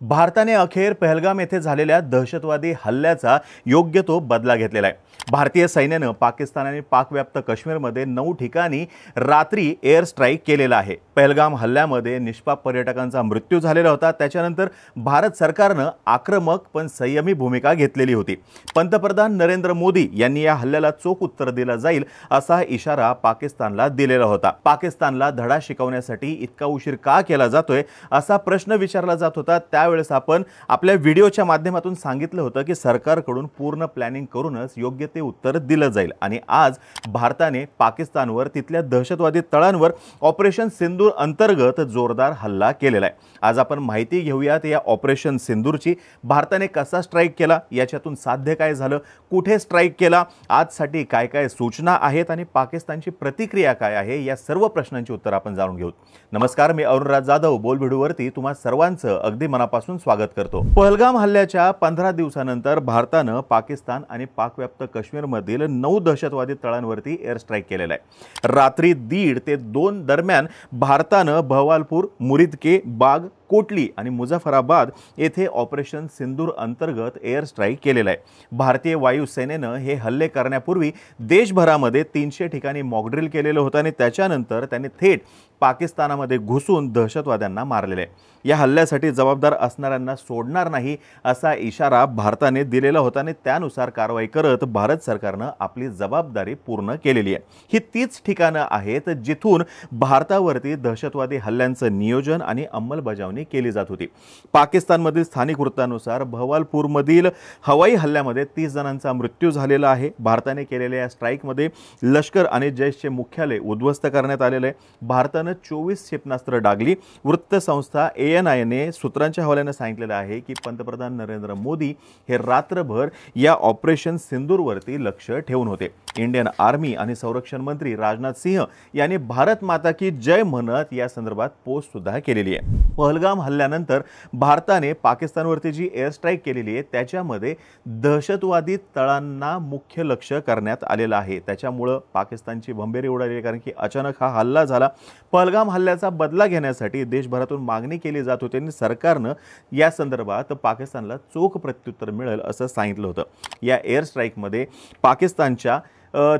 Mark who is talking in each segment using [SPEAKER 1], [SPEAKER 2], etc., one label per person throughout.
[SPEAKER 1] भारताने अखेर पहलगाम येथे झालेल्या दहशतवादी हल्ल्याचा योग्य तो बदला घेतलेला आहे। भारतीय सैन्याने पाकिस्तान आणि पाकव्याप्त काश्मीरमध्ये 9 ठिकाणी रात्री एअर स्ट्राईक केलेला आहे। पहलगाम हल्ल्यामध्ये निष्पाप पर्यटकांचा मृत्यू झालेला होता। त्याच्यानंतर भारत सरकारने आक्रमक पण संयमी भूमिका घेतलेली होती। पंतप्रधान नरेंद्र मोदी यांनी या हल्ल्याला चोख उत्तर दिलं जाईल असा इशारा पाकिस्तानला दिलेला होता। पाकिस्तानला धडा शिकवण्यासाठी इतका उशीर का केला जातोय असा प्रश्न विचारला जात होता। त्यावेळेस आपण आपल्या व्हिडिओच्या माध्यमातून सांगितलं होतं की सरकारकडून पूर्ण प्लॅनिंग करूनच योग्य ते उत्तर दिलं जाईल आणि आज भारताने पाकिस्तानवर तिथल्या दहशतवादी तळांवर ऑपरेशन सिंदूर अंतर्गत जोरदार हल्ला केलेला आहे। आज आपण माहिती घेऊयात या ऑपरेशन सिंदूरची। भारताने कसा स्ट्राईक केला, याच्यातून साध्य काय झालं, कुठे स्ट्राईक केला, आजसाठी काय काय सूचना आहेत आणि पाकिस्तानची प्रतिक्रिया काय आहे, या सर्व प्रश्नांची उत्तर आपण जाणून घेऊ। नमस्कार, मी अरुणराज जाधव बोल व्हिडिओवरती तुम्हा सर्वांचं अगदी मनापासून स्वागत करतो। पहलगाम हल्ल्याच्या 15 दिवसानंतर भारताने पाकिस्तान आणि पाकव्याप्त काश्मीरमधील 9 दहशतवादी तळांवरती एअर स्ट्राईक केलेला आहे। रात्री 1:30 ते 2 दरम्यान भारताने बहवालपूर, मुरिदके, बाग, कोटली आणि मुझफ्फराबाद येथे ऑपरेशन सिंदूर अंतर्गत एअर स्ट्राईक केलेला आहे। भारतीय वायुसेनेने हे हल्ले करण्यापूर्वी देशभरामध्ये 300 ठिकाणी मॉक ड्रिल केलेलं होतं आणि त्याच्यानंतर त्यांनी थेट पाकिस्तानामध्ये घुसून दहशतवाद्यांना मारलेले आहे। या हल्ल्यासाठी जबाबदार असणाऱ्यांना सोडणार नाही असा इशारा भारताने दिलेला होता आणि त्यानुसार कारवाई करत भारत सरकारने आपली जबाबदारी पूर्ण केलेली आहे। ही तीच ठिकाणं आहेत जिथून भारतावरती दहशतवादी हल्ल्यांचं नियोजन आणि अंमलबजावणी केली जात होती। पाकिस्तानमधील स्थानिक वृत्तानुसार बहवालपूरमधील हवाई हल्ल्यामध्ये 30 जणांचा मृत्यू झालेला आहे। भारताने केलेल्या या स्ट्राईकमध्ये लष्कर आणि जैशचे मुख्यालय उद्ध्वस्त करण्यात आलेले आहे। भारताने 24 क्षेपणास्त्र डागली। वृत्तसंस्था ANI ने सूत्रांच्या हवाल्याने सांगितलेलं आहे की पंतप्रधान नरेंद्र मोदी हे रात्रभर या ऑपरेशन सिंदूरवरती लक्ष ठेवून होते। इंडियन आर्मी आणि संरक्षण मंत्री राजनाथ सिंह यांनी भारत माता की जय म्हणत या संदर्भात पोस्ट सुद्धा केलेली आहे। पहलगाम हल्ल्यानंतर भारताने पाकिस्तानवरती जी एअर स्ट्राईक केलेली आहे त्याच्यामध्ये दहशतवादी तळांना मुख्य लक्ष करण्यात आलेलं आहे। त्याच्यामुळे पाकिस्तानची भंबेरी उडाली, कारण की अचानक हा हल्ला झाला। पहलगाम हल्ल्याचा बदला घेण्यासाठी देशभरातून मागणी केली जात होती आणि सरकारने या संदर्भात पाकिस्तानला चोख प्रत्युत्तर मिळेल असं सांगितलं होतं। या एअर स्ट्राईकमध्ये पाकिस्तानच्या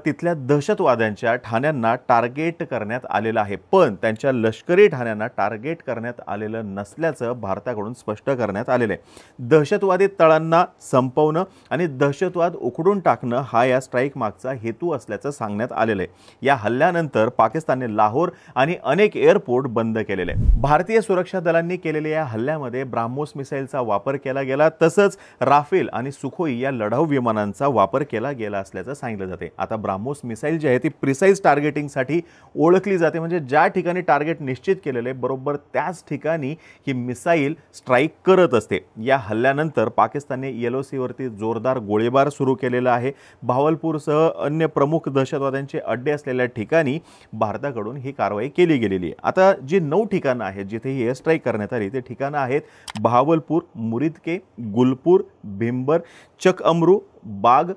[SPEAKER 1] तिथल्या दहशतवाद्यांच्या ठाण्यांना टार्गेट करण्यात आलेलं आहे, पण त्यांच्या लष्करी ठाण्यांना टार्गेट करण्यात आलेलं नसल्याचं भारताकडून स्पष्ट करण्यात आलेलं आहे। दहशतवादी तळांना संपवणं आणि दहशतवाद उखडून टाकणं हा या स्ट्राईक मागचा हेतू असल्याचं सांगण्यात आलेलं आहे। या हल्ल्यानंतर पाकिस्तानने लाहोर आणि अनेक एअरपोर्ट बंद केलेले आहे। भारतीय सुरक्षा दलांनी केलेल्या या हल्ल्यामध्ये ब्राह्मोस मिसाईलचा वापर केला गेला, तसंच राफेल आणि सुखोई या लढाऊ विमानांचा वापर केला गेला असल्याचं सांगितलं जाते। आता ब्राह्मोस मिसाईल जी आहे ती प्रिसाइज टार्गेटिंगसाठी ओळखली जाते, म्हणजे ज्या ठिकाणी टार्गेट निश्चित केलेले बरोबर त्याच ठिकाणी ही मिसाईल स्ट्राईक करत असते। या हल्ल्यानंतर पाकिस्तानने LOC वरती जोरदार गोळीबार सुरू केलेला आहे। बहवालपूरसह अन्य प्रमुख दहशतवाद्यांचे अड्डे असलेल्या ठिकाणी भारताकडून ही कारवाई केली गेलेली आहे। आता जी 9 ठिकाणं आहेत जिथे ही एअर स्ट्राईक करण्यात आली ते ठिकाणं आहेत बहावलपूर, मुरिदके, गुलपूर, भिंबर, चक अमरू, बाग,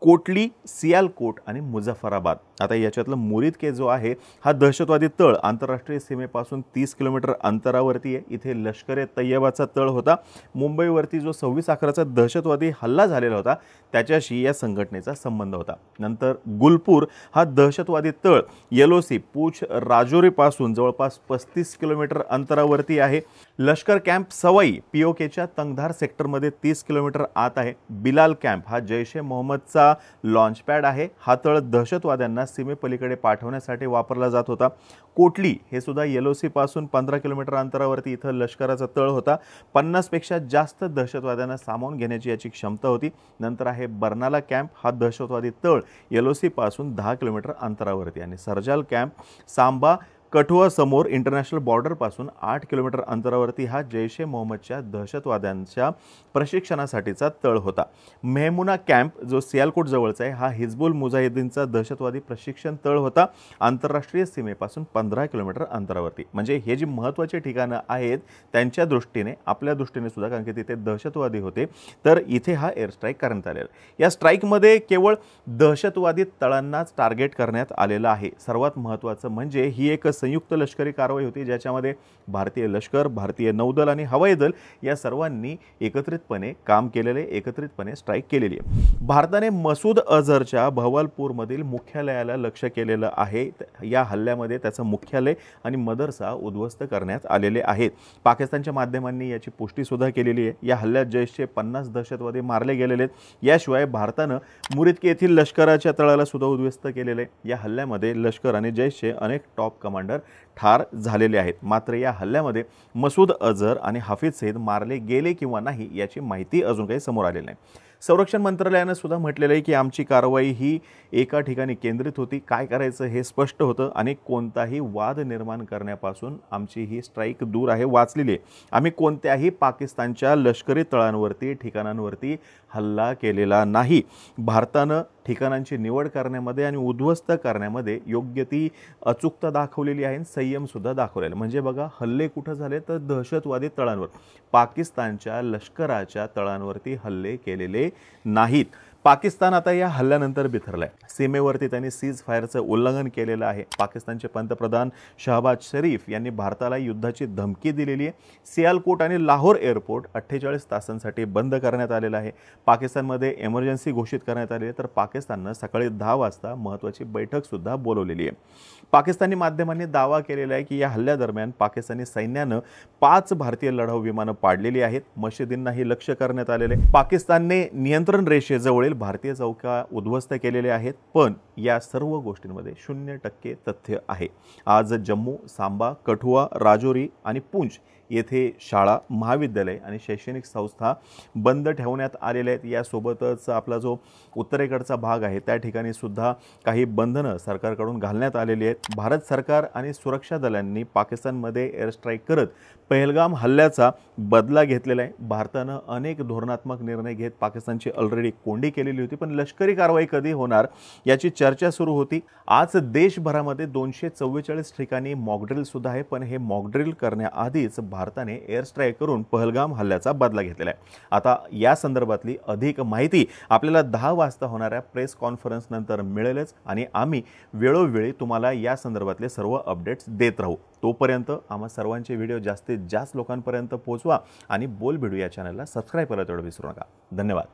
[SPEAKER 1] कोटली, सियालकोट आणि मुझफ्फराबाद। आता याच्यातलं मुरिदके जो आहे हा दहशतवादी तळ आंतरराष्ट्रीय सीमेपासून 30 किलोमीटर अंतरावरती आहे। इथे लष्कर ए तय्यबाचा तळ होता। मुंबईवरती जो 26 अकराचा दहशतवादी हल्ला झालेला होता त्याच्याशी या संघटनेचा संबंध होता। नंतर गुलपूर हा दहशतवादी तळ LOC पूछ राजौरीपासून जवळपास 35 किलोमीटर अंतरावरती आहे। लष्कर कॅम्प सवाई POKच्या तंगधार सेक्टरमध्ये 30 किलोमीटर आत आहे। बिलाल कॅम्प हा जैश ए मोहम्मदचा लॉन्च पॅड आहे। हा तळ दहशतवाद्यांना सीमेपलीकडे पाठवण्यासाठी वापरला जात होता। कोटली हे सुद्धा LOC पासून 15 किलोमीटर अंतरावरती इथं लष्कराचा तळ होता। 50 पेक्षा जास्त दहशतवाद्यांना सामावून घेण्याची याची क्षमता होती। नंतर आहे बर्नाला कॅम्प, हा दहशतवादी तळ LOC पासून 10 किलोमीटर अंतरावरती आणि सरजाल कॅम्प सांबा कठुआ समोर इंटरनॅशनल बॉर्डर पासून 8 किलोमीटर अंतरावरती हा जैश ए मोहम्मदच्या दहशतवाद्यांच्या प्रशिक्षणासाठीचा तळ होता। मेहमुना कॅम्प जो सियालकोट जवळचा आहे हा हिजबुल मुजाहिदीनचा दहशतवादी प्रशिक्षण तळ होता, आंतरराष्ट्रीय सीमेपासून 15 किलोमीटर अंतरावरती। म्हणजे हे जी महत्त्वाची ठिकाणं आहेत त्यांच्या दृष्टीने आपल्या दृष्टीने सुद्धा, कारण की तिथे दहशतवादी होते, तर इथे हा एअर स्ट्राईक करण्यात आलेला। या स्ट्राईकमध्ये केवळ दहशतवादी तळांनाच टार्गेट करण्यात आलेलं आहे। सर्वात महत्त्वाचं म्हणजे ही एक संयुक्त लष्करी कारवाई होती, ज्याच्यामध्ये भारतीय लष्कर, भारतीय नौदल आणि हवाई दल या सर्वांनी एकत्रितपणे काम केलेले, एकत्रितपणे स्ट्राईक केलेली आहे। भारताने मसूद अझहरच्या बहवालपूरमधील मुख्यालयाला लक्ष्य केलेलं आहे। या हल्ल्यामध्ये त्याचं मुख्यालय आणि मदरसा उद्ध्वस्त करण्यात आलेले आहेत। पाकिस्तानच्या माध्यमांनी याची पुष्टी सुद्धा केलेली आहे। या हल्ल्यात जैशचे 50 दहशतवादी मारले गेलेले आहेत। याशिवाय भारतानं मुरिदकी येथील लष्कराच्या तळाला सुद्धा उद्ध्वस्त केलेले आहे। या हल्ल्यामध्ये लष्कर आणि जैशचे अनेक टॉप कमांडर ठार झालेले आहेत। मात्र या हल्ल्यामध्ये मसूद अझहर आणि हाफिज सईद मारले गेले किंवा नाही याची माहिती अजून काही समोर आलेली नाही। संरक्षण मंत्रालयाने सुद्धा म्हटलेलं आहे की आमची कारवाई ही एका ठिकाणी केंद्रित होती, काय करायचं हे स्पष्ट होतं आणि कोणताही वाद निर्माण करण्यापासून आमची ही स्ट्राईक दूर आहे, वाचलेली आहे। आम्ही कोणत्याही पाकिस्तानच्या लष्करी तळांवरती, ठिकाणांवरती हल्ला केलेला नाही। भारतानं ठिकाणांची निवड करण्यामध्ये आणि उद्ध्वस्त करण्यामध्ये योग्य ती अचूकता दाखवलेली आहे, संयम सुद्धा दाखवलेला। म्हणजे बघा, हल्ले कुठे झाले तर दहशतवादी तळांवर, पाकिस्तानच्या लष्कराच्या तळांवरती हल्ले केलेले नाहीत। पाकिस्तान आता या हल्ल्यानंतर बिथरलाय। सीमेवरती त्यांनी सीज फायरचं उल्लंघन केलेलं आहे। पाकिस्तानचे पंतप्रधान शहबाज शरीफ यांनी भारताला युद्धाची धमकी दिलेली आहे। सियालकोट आणि लाहोर एअरपोर्ट 48 तासांसाठी बंद करण्यात आलेलं आहे। पाकिस्तानमध्ये इमर्जन्सी घोषित करण्यात आली आहे, तर पाकिस्ताननं सकाळी 10 वाजता महत्त्वाची बैठक सुद्धा बोलवलेली आहे। पाकिस्तानी माध्यमांनी दावा केलेला आहे की या हल्ल्यादरम्यान पाकिस्तानी सैन्यानं 5 भारतीय लढाऊ विमानं पाडलेली आहेत। मशिदींनाही लक्ष्य करण्यात आलेले। पाकिस्तानने नियंत्रण रेषेजवळील भारतीय चौक्या उद्ध्वस्त केलेल्या आहेत, पण या सर्व गोष्टींमध्ये 0% तथ्य आहे। आज जम्मू, सांबा, कठुआ, राजौरी आणि पुंछ येथे शाळा, महाविद्यालय आणि शैक्षणिक संस्था बंद ठेवण्यात आलेल्या आहेत। यासोबतच आपला जो उत्तरेकडचा भाग आहे त्या ठिकाणी सुद्धा काही बंधनं सरकारकडून घालण्यात आलेली आहेत। भारत सरकार आणि सुरक्षा दलांनी पाकिस्तानमध्ये एअर स्ट्राईक करत पहलगाम हल्ल्याचा बदला घेतलेला आहे। भारतानं अनेक धोरणात्मक निर्णय घेत पाकिस्तानची ऑलरेडी कोंडी केलेली होती, पण लष्करी कारवाई कधी होणार याची चर्चा सुरू होती। आज देशभरामध्ये 244 ठिकाणी मॉकड्रिल सुद्धा आहे, पण हे मॉकड्रिल करण्याआधीच भारताने एअर स्ट्राईक करून पहलगाम हल्ल्याचा बदला घेतलेला आहे। आता या संदर्भातली अधिक माहिती आपल्याला 10 वाजता होणाऱ्या प्रेस कॉन्फरन्स नंतर मिळेलच आणि आम्ही वेळोवेळी तुम्हाला या संदर्भातले सर्व अपडेट्स देत राहू। तोपर्यंत आम्हा सर्वांचे व्हिडिओ जास्तीत जास्त लोकांपर्यंत पोहोचवा आणि बोल भिडू या चॅनलला सबस्क्राईब करायला विसरू नका। धन्यवाद।